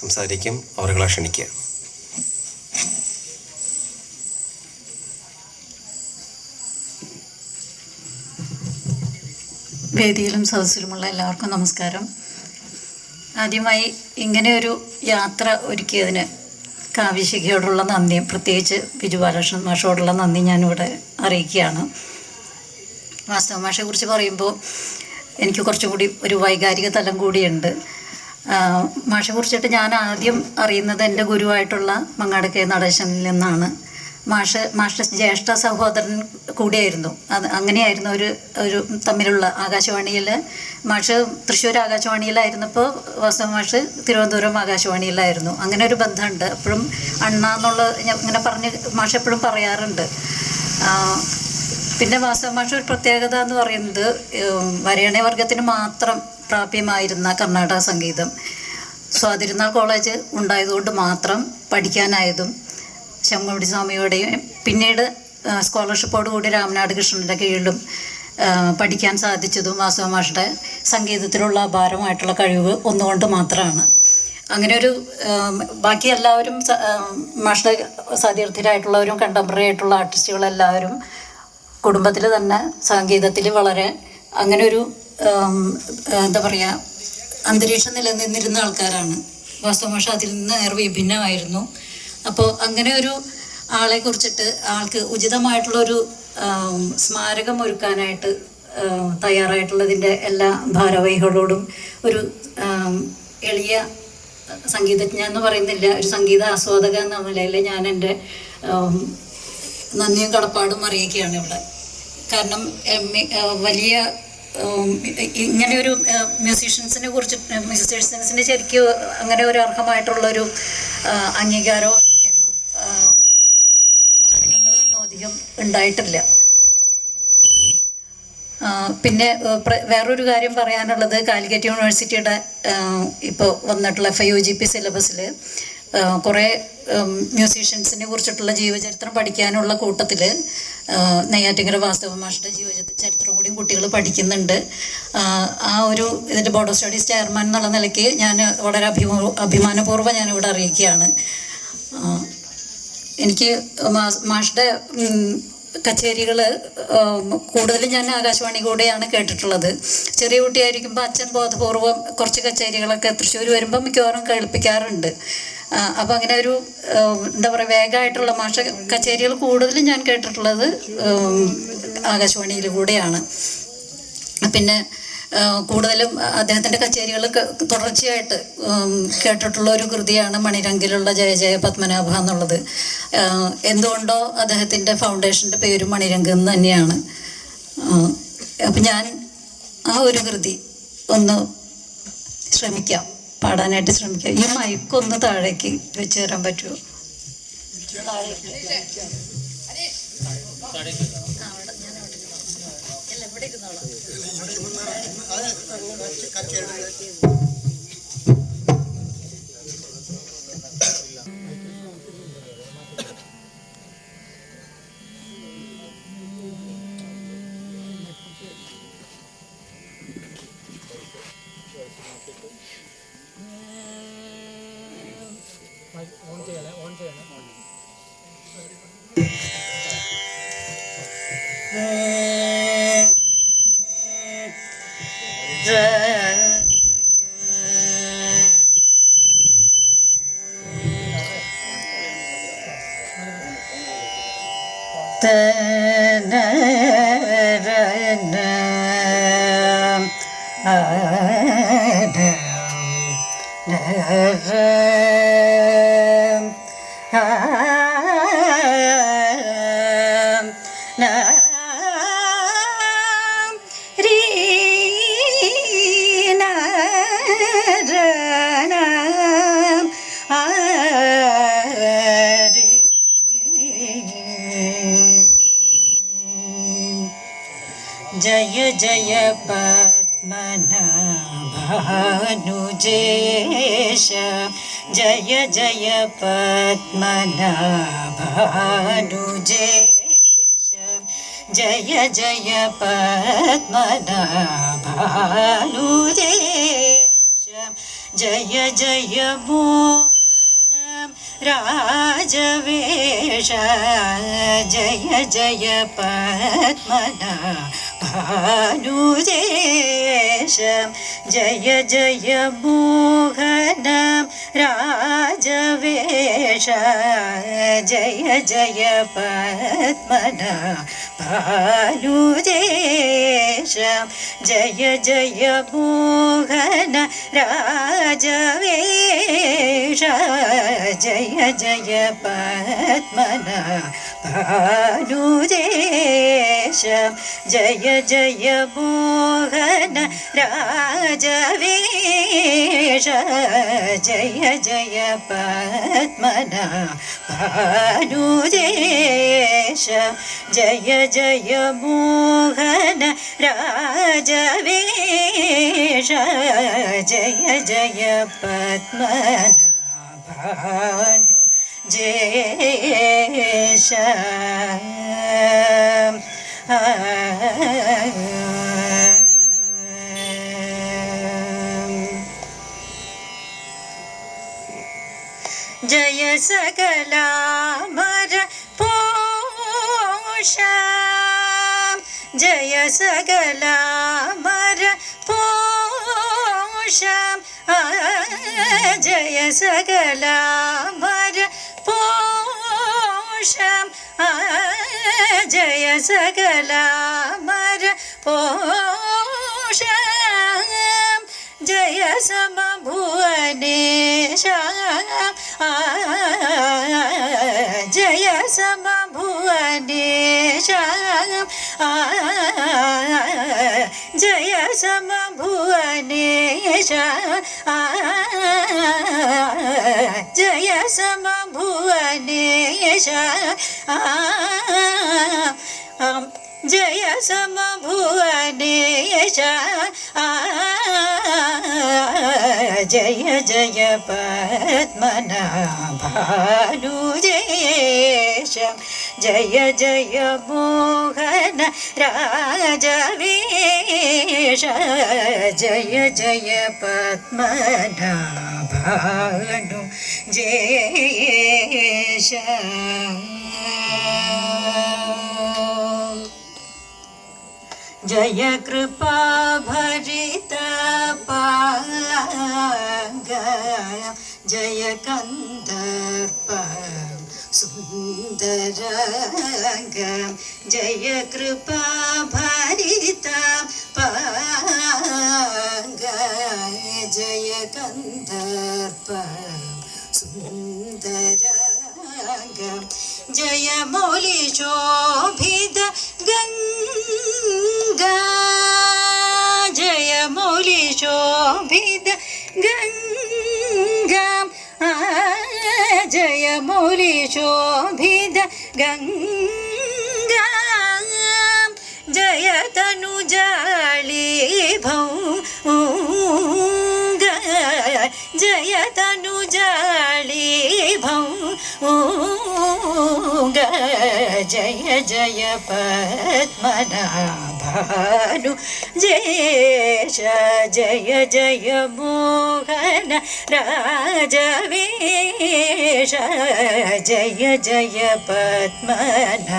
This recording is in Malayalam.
സംസാരിക്കും. അവരുകളെ ക്ഷണിക്കുക. വേദിയിലും സദസ്സിലുമുള്ള എല്ലാവർക്കും നമസ്കാരം. ആദ്യമായി ഇങ്ങനെയൊരു യാത്ര ഒരുക്കിയതിന് കാവ്യശിഖയോടുള്ള നന്ദിയും പ്രത്യേകിച്ച് ബിജു ബാലകൃഷ്ണൻ മാഷോടുള്ള നന്ദി ഞാനിവിടെ അറിയിക്കുകയാണ്. വാസ്തവ മാഷെക്കുറിച്ച് പറയുമ്പോൾ എനിക്ക് കുറച്ചും കൂടി ഒരു വൈകാരിക തലം കൂടിയുണ്ട്. മാഷെക്കുറിച്ചിട്ട് ഞാൻ ആദ്യം അറിയുന്നത് എൻ്റെ ഗുരുവായിട്ടുള്ള മങ്ങാട് കെ നടേശനിൽ നിന്നാണ്. മാഷ് ജ്യേഷ്ഠ സഹോദരൻ കൂടിയായിരുന്നു. അങ്ങനെയായിരുന്നു ഒരു തമ്മിലുള്ള ആകാശവാണിയിൽ. മാഷ് തൃശ്ശൂർ ആകാശവാണിയിലായിരുന്നപ്പോൾ വാസ്തവ മാഷ് തിരുവനന്തപുരം ആകാശവാണിയിലായിരുന്നു. അങ്ങനെ ഒരു ബന്ധമുണ്ട്. എപ്പോഴും അണ്ണ എന്നുള്ളത് ഇങ്ങനെ പറഞ്ഞ് മാഷ് എപ്പോഴും പറയാറുണ്ട്. പിന്നെ വാസ്തവ മാഷ് ഒരു പ്രത്യേകത എന്ന് പറയുന്നത് വരേണ്യ വർഗത്തിന് മാത്രം പ്രാപ്യമായിരുന്ന കർണാടക സംഗീതം സ്വാതിരുന്നാൾ കോളേജ് ഉണ്ടായതുകൊണ്ട് മാത്രം പഠിക്കാനായതും ശമ്മൂടി സ്വാമിയോടെയും പിന്നീട് സ്കോളർഷിപ്പോടുകൂടി രാമനാട് കൃഷ്ണൻ്റെ കീഴിലും പഠിക്കാൻ സാധിച്ചതും വാസവ മാഷുടെ സംഗീതത്തിലുള്ള അപാരമായിട്ടുള്ള കഴിവ് ഒന്നുകൊണ്ട് മാത്രമാണ്. അങ്ങനെ ഒരു ബാക്കി എല്ലാവരും മാഷുടെ സതീർത്ഥരായിട്ടുള്ളവരും കണ്ടംപററി ആയിട്ടുള്ള ആർട്ടിസ്റ്റുകളെല്ലാവരും കുടുംബത്തിൽ തന്നെ സംഗീതത്തിൽ വളരെ അങ്ങനെ ഒരു എന്താ പറയുക അന്തരീക്ഷം നിലനിന്നിരുന്ന ആൾക്കാരാണ്. വാസവ മാഷ് അതിൽ നിന്ന് നേർ വിഭിന്നമായിരുന്നു. അപ്പോൾ അങ്ങനെ ഒരു ആളെ കുറിച്ചിട്ട് ആൾക്ക് ഉചിതമായിട്ടുള്ളൊരു സ്മാരകം ഒരുക്കാനായിട്ട് തയ്യാറായിട്ടുള്ളതിൻ്റെ എല്ലാ ഭാരവാഹികളോടും ഒരു എളിയ സംഗീതജ്ഞ എന്ന് പറയുന്നില്ല, ഒരു സംഗീത ആസ്വാദക എന്ന നിലയിൽ ഞാൻ എൻ്റെ നന്ദിയും കടപ്പാടും അറിയിക്കുകയാണ് ഇവിടെ. കാരണം വലിയ ഇങ്ങനെയൊരു മ്യൂസീഷ്യൻസിനെ ശരിക്കും അങ്ങനെ ഒരു അർഹമായിട്ടുള്ളൊരു അംഗീകാരമോ സ്മാരകങ്ങളൊന്നും അധികം ഉണ്ടായിട്ടില്ല. പിന്നെ വേറൊരു കാര്യം പറയാനുള്ളത്, കാലിക്കറ്റ് യൂണിവേഴ്സിറ്റിയുടെ ഇപ്പോൾ വന്നിട്ടുള്ള FIUGP സിലബസിൽ കുറേ മ്യൂസീഷ്യൻസിനെ കുറിച്ചിട്ടുള്ള ജീവചരിത്രം പഠിക്കാനുള്ള കൂട്ടത്തിൽ നെയ്യാറ്റിൻകര വാസ്തവ മാഷുടെ ജീവചരിത്രം കൂടിയും കുട്ടികൾ പഠിക്കുന്നുണ്ട്. ആ ഒരു ഇതിൻ്റെ ബോർഡ് ഓഫ് സ്റ്റഡീസ് ചെയർമാൻ എന്നുള്ള നിലയ്ക്ക് ഞാൻ വളരെ അഭിമാനപൂർവ്വം ഞാനിവിടെ അറിയിക്കുകയാണ്. എനിക്ക് മാഷുടെ കച്ചേരികൾ കൂടുതലും ഞാൻ ആകാശവാണി കൂടെയാണ് കേട്ടിട്ടുള്ളത്. ചെറിയ കുട്ടിയായിരിക്കുമ്പോൾ അച്ഛൻ ബോധപൂർവം കുറച്ച് കച്ചേരികളൊക്കെ തൃശ്ശൂർ വരുമ്പോൾ മിക്കവാറും കേൾപ്പിക്കാറുണ്ട്. അപ്പോൾ അങ്ങനെ ഒരു എന്താ പറയുക വേഗമായിട്ടുള്ള മാഷ കച്ചേരികൾ കൂടുതലും ഞാൻ കേട്ടിട്ടുള്ളത് ആകാശവാണിയിൽ കൂടെയാണ്. പിന്നെ കൂടുതലും അദ്ദേഹത്തിൻ്റെ കച്ചേരികൾ തുടർച്ചയായിട്ട് കേട്ടിട്ടുള്ള ഒരു കൃതിയാണ് മണിരംഗിലുള്ള ജയ ജയ പത്മനാഭ എന്നുള്ളത്. എന്തുകൊണ്ടോ അദ്ദേഹത്തിൻ്റെ ഫൗണ്ടേഷൻ്റെ പേരും മണിരംഗ് എന്ന് തന്നെയാണ്. അപ്പം ഞാൻ ആ ഒരു കൃതി ഒന്ന് ശ്രമിക്കാം, പാടാനായിട്ട് ശ്രമിക്കാം. ഈ മൈക്കൊന്ന് താഴേക്ക് വെച്ച് തരാൻ പറ്റുമോ? എവിടെ ഇരുന്നോളാം. जय जय पद्मनाभानुजेश, जय जय पद्मनाभानुजेश, जय जय पद्मनाभानुजेश, जय जय मोहनं राजवेश जय जय पद्मनाभानुदेश जय जय मोहनं राजवेश जय जय पद्मनाभानुदेश जय जय मोहन राजवेश जय जय पद्मनाभानुदेश जय जय मोहन राजवेश जय जय पद्मनाभानुदेश जय जय मोहन राजवेश जय जय पद्मनाभानुदेश जय सकलामर पोषा जय सकलामर पोषा जय सकलामर पोषा जय सकलामर पोषा जय समभुवनेश जय समभुवनेश जय समभुवनेश जय समभुवनेश जय समभुवनेश जय जय पद्मनाभानुदेश जय जय मोहन राजवेश जय जय पद्मनाभानुदेश जय कृपा भरित पांग जय कंदर्प सुंदरंग जय कृपा भरित पांग जय कंदर्प सुंदरंग जय मौली शोभित गंगा जय मौली शोभित गंगा जय मौली शोभित गंगा जय तनुजाली भौंगा जय तनुजाली भौंगा जय जय पद्मनाभानुदेश जय जय मोहन राजवेश जय जय पद्मनाभानुदेश